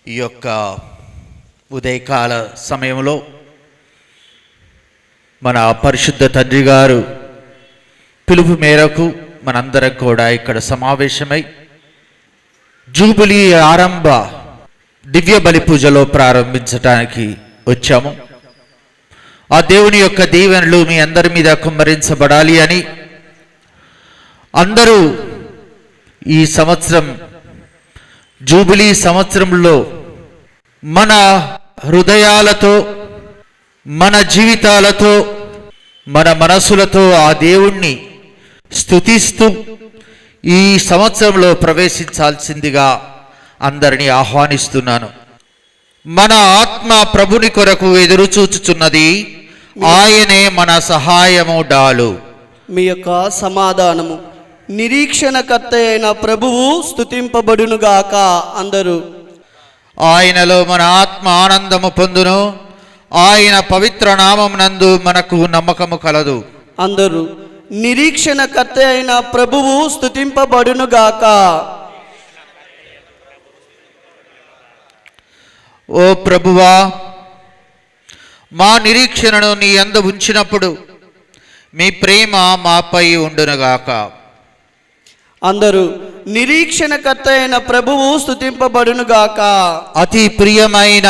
ఈ యొక్క ఉదయకాల సమయంలో మన పరిశుద్ధ తండ్రి గారు పిలుపు మేరకు మనందరం కూడా ఇక్కడ సమావేశమై జూబిలీ ఆరంభ దివ్య బలి పూజలో ప్రారంభించడానికి వచ్చాము. ఆ దేవుని యొక్క దీవెనలు మీ అందరి మీద కుమ్మరించబడాలి అని అందరూ ఈ సంవత్సరం జూబిలీ సంవత్సరంలో మన హృదయాలతో, మన జీవితాలతో, మన మనసులతో ఆ దేవుణ్ణి స్తుతిస్తూ ఈ సంవత్సరంలో ప్రవేశించాల్సిందిగా అందరినీ ఆహ్వానిస్తున్నాను. మన ఆత్మ ప్రభుని కొరకు ఎదురుచూచుచున్నది, ఆయనే మన సహాయము డాలు. మీ యొక్క సమాధానము నిరీక్షణకర్త అయిన ప్రభువు స్తుతింపబడునుగాక. అందరూ ఆయనలో మన ఆత్మ ఆనందము పొందును, ఆయన పవిత్ర నామమునందు మనకు నమ్మకము కలదు. అందరూ నిరీక్షణకర్త అయిన ప్రభువు స్తుతింపబడునుగాక. ఓ ప్రభువా, మా నిరీక్షణను నీ యందు ఉంచినప్పుడు మీ ప్రేమ మాపై ఉండునుగాక. అందరూ నిరీక్షణకర్త అయిన ప్రభువు స్తుతింపబడునుగాక. అతి ప్రియమైన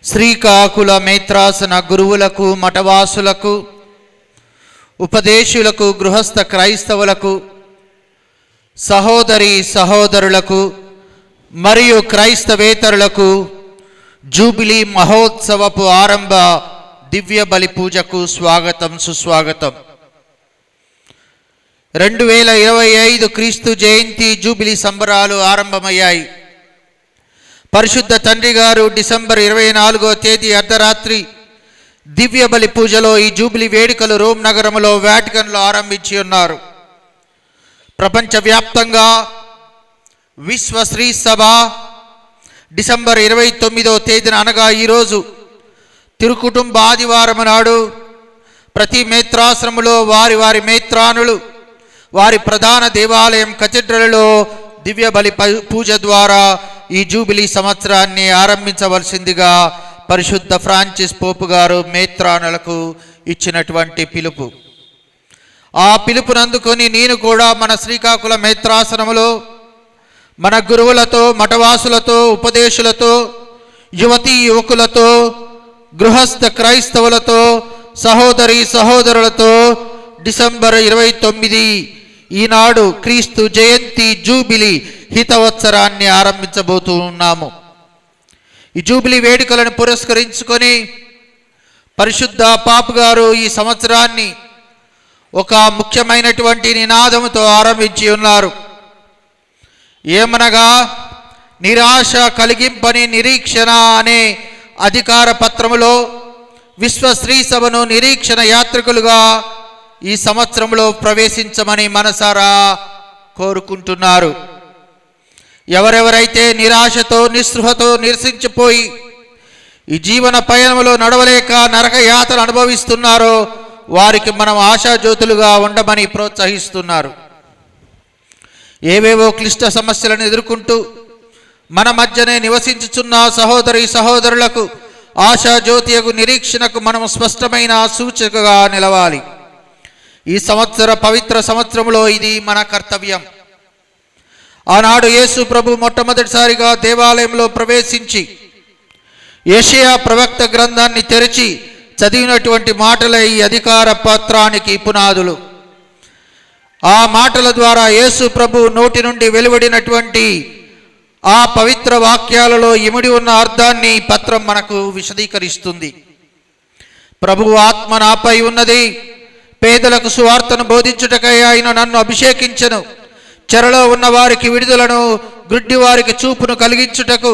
శ్రీకాకుళ మేత్రాసన గురువులకు, మఠవాసులకు, ఉపదేశులకు, గృహస్థ క్రైస్తవులకు, సహోదరి సహోదరులకు మరియు క్రైస్తవేతరులకు జూబిలీ మహోత్సవపు ఆరంభ దివ్య బలి పూజకు స్వాగతం, సుస్వాగతం. 2025 క్రీస్తు జయంతి జూబిలీ సంబరాలు ఆరంభమయ్యాయి. పరిశుద్ధ తండ్రి గారు డిసెంబర్ 24వ తేదీ అర్ధరాత్రి దివ్య బలి పూజలో ఈ జూబిలీ వేడుకలు రోమ్ నగరంలో వాటికన్లో ఆరంభించి ఉన్నారు. ప్రపంచవ్యాప్తంగా విశ్వ శ్రీ సభ డిసెంబర్ 29వ తేదీన అనగా ఈరోజు తిరుకుటుంబ ఆదివారం నాడు ప్రతి మేత్రాశ్రమంలో వారి వారి మేత్రానులు వారి ప్రధాన దేవాలయం కథీడ్రల్లో దివ్య బలి పూజ ద్వారా ఈ జూబిలీ సంవత్సరాన్ని ఆరంభించవలసిందిగా పరిశుద్ధ ఫ్రాన్సిస్ పోపు గారు మేత్రానులకు ఇచ్చినటువంటి పిలుపు. ఆ పిలుపునందుకొని నేను కూడా మన శ్రీకాకుళ మేత్రాసనములో మన గురువులతో, మఠవాసులతో, ఉపదేశులతో, యువతీ యువకులతో, గృహస్థ క్రైస్తవులతో, సహోదరి సహోదరులతో డిసెంబర్ 29 ఈనాడు క్రీస్తు జయంతి జూబిలీ హితవత్సరాన్ని ఆరంభించబోతూ ఉన్నాము. ఈ జూబిలీ వేడుకలను పురస్కరించుకొని పరిశుద్ధ పాపు గారు ఈ సంవత్సరాన్ని ఒక ముఖ్యమైనటువంటి నినాదముతో ఆరంభించి ఉన్నారు. ఏమనగా నిరాశ కలిగింపని నిరీక్షణ అనే అధికార పత్రములో విశ్వ స్త్రీ సభను నిరీక్షణ యాత్రికులుగా ఈ సంవత్సరంలో ప్రవేశించమని మనసారా కోరుకుంటున్నారు. ఎవరెవరైతే నిరాశతో, నిస్పృహతో నిరసించిపోయి ఈ జీవన పయనంలో నడవలేక నరక యాతలు అనుభవిస్తున్నారో వారికి మనం ఆశాజ్యోతులుగా ఉండమని ప్రోత్సహిస్తున్నారు. ఏవేవో క్లిష్ట సమస్యలను ఎదుర్కొంటూ మన మధ్యనే నివసించుచున్న సహోదరి సహోదరులకు ఆశాజ్యోతియకు నిరీక్షణకు మనం స్పష్టమైన సూచికగా నిలవాలి. ఈ సంవత్సర పవిత్ర సంవత్సరంలో ఇది మన కర్తవ్యం. ఆనాడు యేసు ప్రభు మొట్టమొదటిసారిగా దేవాలయంలో ప్రవేశించి యెషయా ప్రవక్త గ్రంథాన్ని తెరిచి చదివినటువంటి మాటలే ఈ అధికార పత్రానికి పునాదులు. ఆ మాటల ద్వారా యేసు ప్రభు నోటి నుండి వెలువడినటువంటి ఆ పవిత్ర వాక్యాలలో ఇమిడి ఉన్న అర్థాన్ని పత్రం మనకు విశదీకరిస్తుంది. ప్రభువు ఆత్మ నాపై ఉన్నది, పేదలకు సువార్తను బోధించుటకై ఆయన నన్ను అభిషేకించెను, చెరలో ఉన్న వారికి విడుదలను, గ్రుడ్డి వారికి చూపును కలిగించుటకు,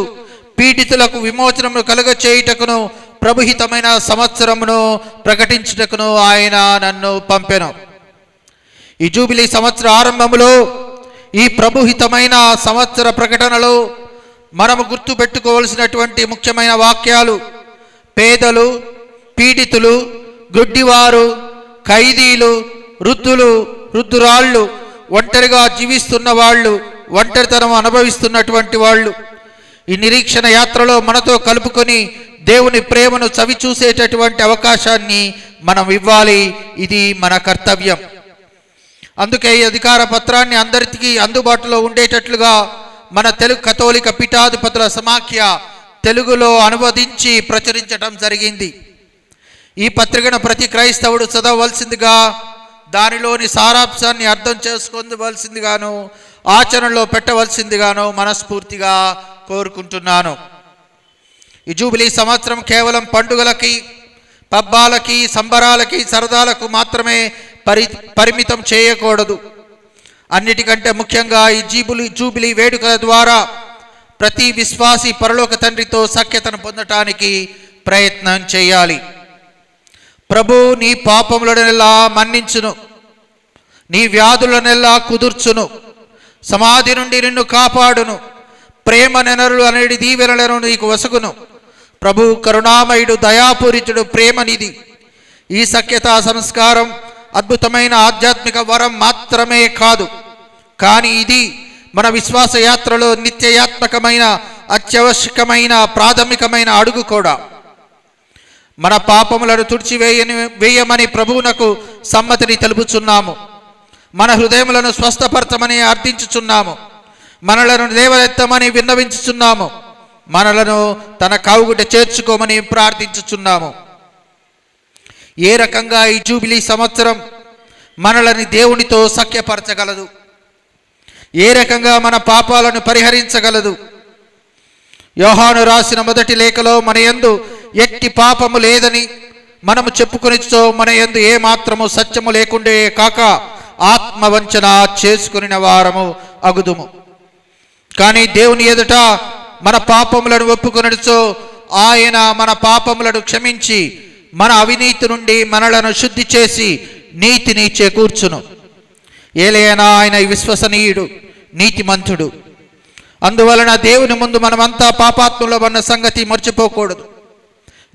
పీడితులకు విమోచనము కలుగచేయుటకును, ప్రభుహితమైన సంవత్సరమును ప్రకటించుటకును ఆయన నన్ను పంపెను. ఈ జూబిలీ సంవత్సర ఆరంభంలో ఈ ప్రభుహితమైన సంవత్సర ప్రకటనలో మనము గుర్తుపెట్టుకోవలసినటువంటి ముఖ్యమైన వాక్యాలు: పేదలు, పీడితులు, గుడ్డివారు, ఖైదీలు, వృద్ధులు, వృద్ధురాళ్ళు, ఒంటరిగా జీవిస్తున్న వాళ్ళు, ఒంటరితనం అనుభవిస్తున్నటువంటి వాళ్ళు, ఈ నిరీక్షణ యాత్రలో మనతో కలుపుకొని దేవుని ప్రేమను చవి చూసేటటువంటి అవకాశాన్ని మనం ఇవ్వాలి. ఇది మన కర్తవ్యం. అందుకే ఈ అధికార పత్రాన్ని అందరికీ అందుబాటులో ఉండేటట్లుగా మన తెలుగు కథోలిక పీఠాధిపతుల సమాఖ్య తెలుగులో అనువదించి ప్రచురించడం జరిగింది. ఈ పత్రికను ప్రతి క్రైస్తవుడు చదవవలసిందిగా, దానిలోని సారాంశాన్ని అర్థం చేసుకోవలసిందిగాను, ఆచరణలో పెట్టవలసిందిగాను మనస్ఫూర్తిగా కోరుకుంటున్నాను. ఈ జూబిలీ సంవత్సరం కేవలం పండుగలకి, పబ్బాలకి, సంబరాలకి, సరదాలకు మాత్రమే పరిమితం చేయకూడదు. అన్నిటికంటే ముఖ్యంగా ఈ జూబిలీ వేడుకల ద్వారా ప్రతి విశ్వాసి పరలోక తండ్రితో సఖ్యతను పొందటానికి ప్రయత్నం చేయాలి. ప్రభు నీ పాపములనెల్లా మన్నించును, నీ వ్యాధులనెల్లా కుదుర్చును, సమాధి నుండి నిన్ను కాపాడును, ప్రేమ నెనరులు అనేది దీవెనలను నీకు వసగును. ప్రభు కరుణామయుడు, దయాపూరితుడు, ప్రేమనిధి. ఈ సఖ్యతా సంస్కారం అద్భుతమైన ఆధ్యాత్మిక వరం మాత్రమే కాదు, కానీ ఇది మన విశ్వాస యాత్రలో నిత్యయాత్మకమైన, అత్యవశ్యకమైన, ప్రాథమికమైన అడుగు కూడా. మన పాపములను వేయమని ప్రభువునకు సమ్మతిని తెలుపుచున్నాము. మన హృదయములను స్వస్థపరచమని అర్థించుచున్నాము. మనలను లేవనెత్తమని విన్నవించుచున్నాము. మనలను తన కౌగుట చేర్చుకోమని ప్రార్థించుచున్నాము. ఏ రకంగా ఈ జూబిలీ సంవత్సరం మనలని దేవునితో సఖ్యపరచగలదు? ఏ రకంగా మన పాపాలను పరిహరించగలదు? యోహాను రాసిన మొదటి లేఖలో మన యందు ఎట్టి పాపము లేదని మనము చెప్పుకొనిచో మన యందు ఏ మాత్రము సత్యము లేకుండే కాక ఆత్మవంచన చేసుకుని వారము అగుదుము. కానీ దేవుని ఎదుట మన పాపములను ఒప్పుకొనిచో ఆయన మన పాపములను క్షమించి మన అవినీతి నుండి మనలను శుద్ధి చేసి నీతిని చేకూర్చును. ఏలైనా ఆయన విశ్వసనీయుడు, నీతిమంతుడు. అందువలన దేవుని ముందు మనమంతా పాపాత్ములో ఉన్న సంగతి మర్చిపోకూడదు.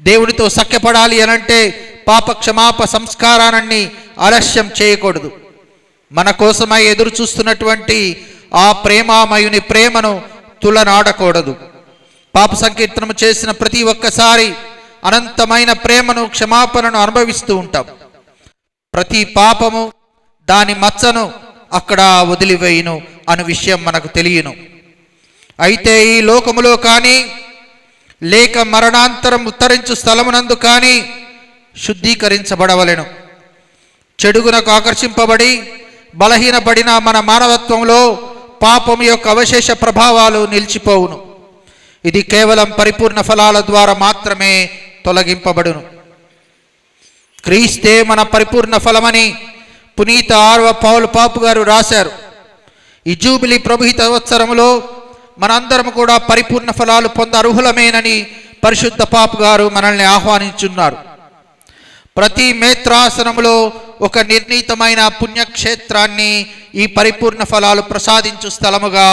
దేవునితో సఖ్యపడాలి అనంటే పాప క్షమాప సంస్కారాన్ని ఆలస్యం చేయకూడదు. మన కోసమై ఎదురు చూస్తున్నటువంటి ఆ ప్రేమామయుని ప్రేమను తులనాడకూడదు. పాప సంకీర్తనము చేసిన ప్రతి ఒక్కసారి అనంతమైన ప్రేమను, క్షమాపణను అనుభవిస్తూ ఉంటాం. ప్రతి పాపము దాని మచ్చను అక్కడ వదిలివేయును అనే విషయం మనకు తెలియను. అయితే ఈ లోకములో కానీ లేక మరణాంతరం ఉత్తరించు స్థలమునందు కానీ శుద్ధీకరించబడవలెను. చెడుగునకు ఆకర్షింపబడి బలహీనపడిన మన మానవత్వంలో పాపం యొక్క అవశేష ప్రభావాలు నిలిచిపోవును. ఇది కేవలం పరిపూర్ణ ఫలాల ద్వారా మాత్రమే తొలగింపబడును. క్రీస్తే మన పరిపూర్ణ ఫలమని పునీత ఆర్వ పౌలు పాపు గారు రాశారు. ఈ జూబిలీ ప్రభుహిత సంవత్సరంలో మనందరం కూడా పరిపూర్ణ ఫలాలు పొంద అర్హులమేనని పరిశుద్ధ పాపు గారు మనల్ని ఆహ్వానించున్నారు. ప్రతి మేత్రాసనంలో ఒక నిర్ణీతమైన పుణ్యక్షేత్రాన్ని ఈ పరిపూర్ణ ఫలాలు ప్రసాదించు స్థలముగా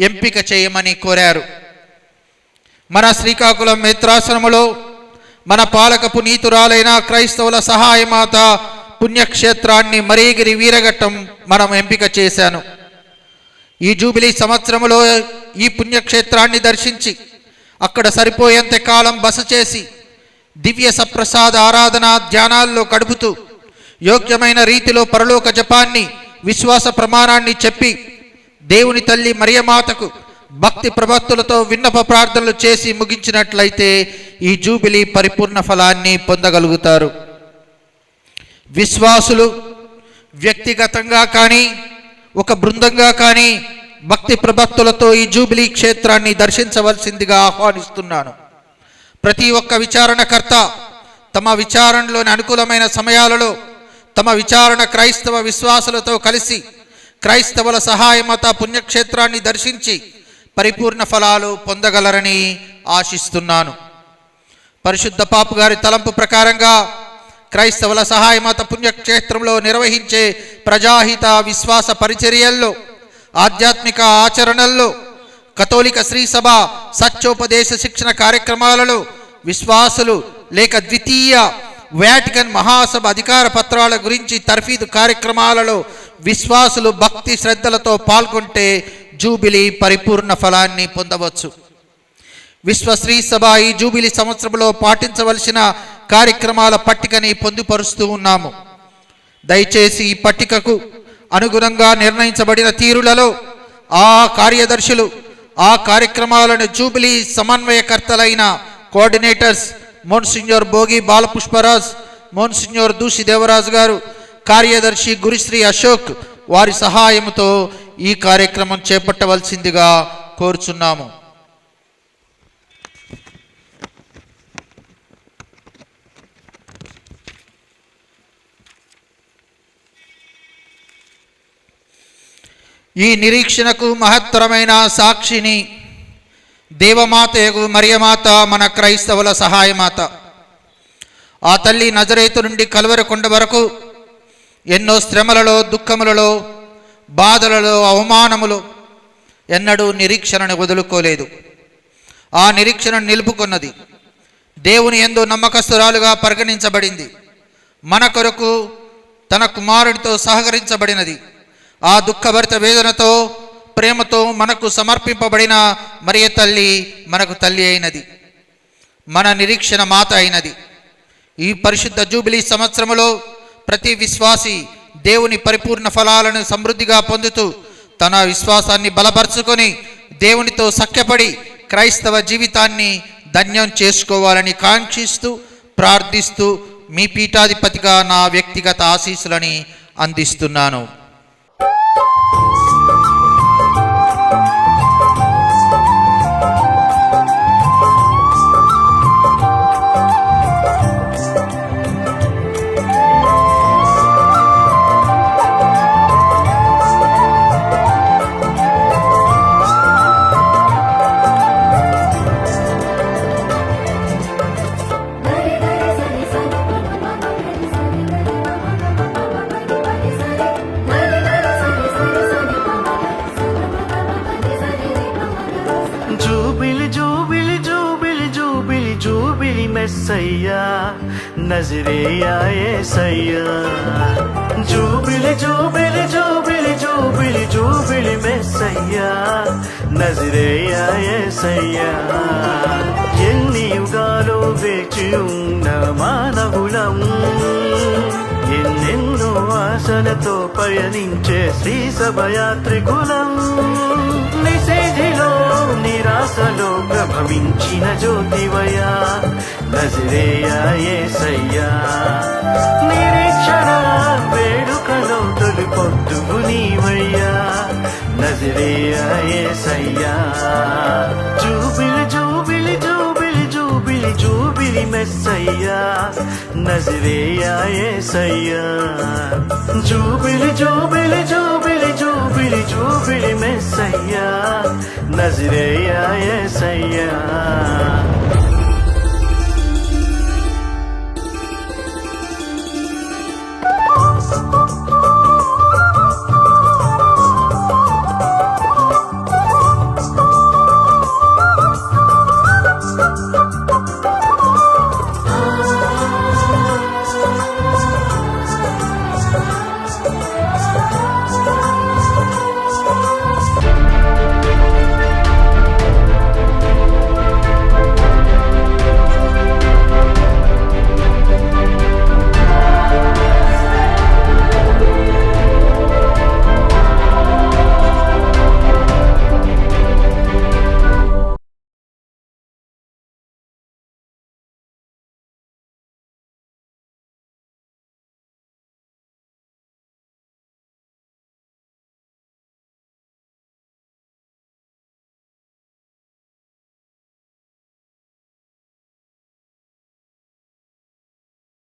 ఎంపిక చేయమని కోరారు. మన శ్రీకాకుళం మేత్రాసనములో మన పాలక పునీతురాలైన క్రైస్తవుల సహాయమాత పుణ్యక్షేత్రాన్ని మరీగిరి వీరఘట్టం మనం ఎంపిక చేశాను. ఈ జూబిలీ సంవత్సరములో ఈ పుణ్యక్షేత్రాన్ని దర్శించి అక్కడ సరిపోయేంత కాలం బస చేసి దివ్య సప్రసాద ఆరాధన ధ్యానాల్లో గడుపుతూ యోగ్యమైన రీతిలో పరలోక జపాన్ని, విశ్వాస ప్రమాణాన్ని చెప్పి దేవుని తల్లి మరియమాతకు భక్తి ప్రభక్తులతో విన్నప ప్రార్థనలు చేసి ముగించినట్లయితే ఈ జూబిలీ పరిపూర్ణ ఫలాన్ని పొందగలుగుతారు. విశ్వాసులు వ్యక్తిగతంగా కానీ ఒక బృందంగా కానీ భక్తి ప్రభక్తులతో ఈ జూబిలీ క్షేత్రాన్ని దర్శించవలసిందిగా ఆహ్వానిస్తున్నాను. ప్రతి ఒక్క విచారణకర్త తమ విచారణలోని అనుకూలమైన సమయాలలో తమ విచారణ క్రైస్తవ విశ్వాసులతో కలిసి క్రైస్తవుల సహాయమత పుణ్యక్షేత్రాన్ని దర్శించి పరిపూర్ణ ఫలాలు పొందగలరని ఆశిస్తున్నాను. పరిశుద్ధ పాపు గారి తలంపు ప్రకారంగా క్రైస్తవుల సహాయమత పుణ్యక్షేత్రంలో నిర్వహించే ప్రజాహిత విశ్వాస పరిచర్యల్లో, ఆధ్యాత్మిక ఆచరణల్లో, కథోలిక శ్రీ సభ సత్యోపదేశ శిక్షణ కార్యక్రమాలలో విశ్వాసులు లేక ద్వితీయ వాటికన్ మహాసభ అధికార పత్రాల గురించి తర్ఫీదు కార్యక్రమాలలో విశ్వాసులు భక్తి శ్రద్ధలతో పాల్గొంటే జూబిలీ పరిపూర్ణ ఫలాన్ని పొందవచ్చు. విశ్వశ్రీ సభ ఈ జూబిలీ సంవత్సరంలో పాటించవలసిన కార్యక్రమాల పట్టికని పొందుపరుస్తూ ఉన్నాము. దయచేసి ఈ పట్టికకు అనుగుణంగా నిర్ణయించబడిన తీరులలో ఆ కార్యదర్శులు ఆ కార్యక్రమాలను జూబిలీ సమన్వయకర్తలైన కోఆర్డినేటర్స్ మోన్సిన్యోర్ భోగి బాలపుష్పరాజ్, మోన్సిన్యోర్ దూషి దేవరాజు గారు, కార్యదర్శి గురుశ్రీ అశోక్ వారి సహాయంతో ఈ కార్యక్రమం చేపట్టవలసిందిగా కోరుచున్నాము. ఈ నిరీక్షణకు మహత్తరమైన సాక్షిని దేవమాతయగు మరియమాత, మన క్రైస్తవుల సహాయమాత. ఆ తల్లి నజరేతు నుండి కల్వరి కొండ వరకు ఎన్నో శ్రమలలో, దుఃఖములలో, బాధలలో, అవమానములు ఎన్నడూ నిరీక్షణను వదులుకోలేదు. ఆ నిరీక్షణను నిలుపుకున్నది. దేవుని యందు నమ్మకస్తురాలుగా పరిగణించబడింది. మన కొరకు తన కుమారుడితో సహకరించబడినది. ఆ దుఃఖభరిత వేదనతో, ప్రేమతో మనకు సమర్పింపబడిన మరియ తల్లి మనకు తల్లి అయినది, మన నిరీక్షణ మాత అయినది. ఈ పరిశుద్ధ జూబిలీ సంవత్సరములో ప్రతి విశ్వాసి దేవుని పరిపూర్ణ ఫలాలను సమృద్ధిగా పొందుతూ తన విశ్వాసాన్ని బలపరుచుకొని దేవునితో సఖ్యపడి క్రైస్తవ జీవితాన్ని ధన్యం చేసుకోవాలని కాంక్షిస్తూ ప్రార్థిస్తూ మీ పీఠాధిపతిగా నా వ్యక్తిగత ఆశీస్సులని అందిస్తున్నాను. మెస్సయ్యా నజరేయా యేసయ్యా, జూబిలి జూబిలి జూబిలి జూబిలి జూబిలి మెస్సయ్యా నజరేయా యేసయ్యా. ఎన్ని యుగాలు వేచి ఉన్న మానవులం, ఎన్నెన్నో ఆశలతో పయనించే శ్రీ సభయాత్రికులం, నిషేధిలో నిరాశలో ప్రభవించిన జ్యోతివయ్యా నజరేయా యేసయ్యా. నిరీక్షణ వేడుకలో తొలి పొద్దువు నీవయ్యా నజరేయా యేసయ్యా. జూబిలి జూబిలి జూబిలి జూబిలి జూబిలి మెస్సయ్యా నజరేయా యేసయ్యా. జూబిలి జూబిలి జూబిలి జూబిలి జూబిలి మెస్సయ్యా నజరేయా యేసయ్యా.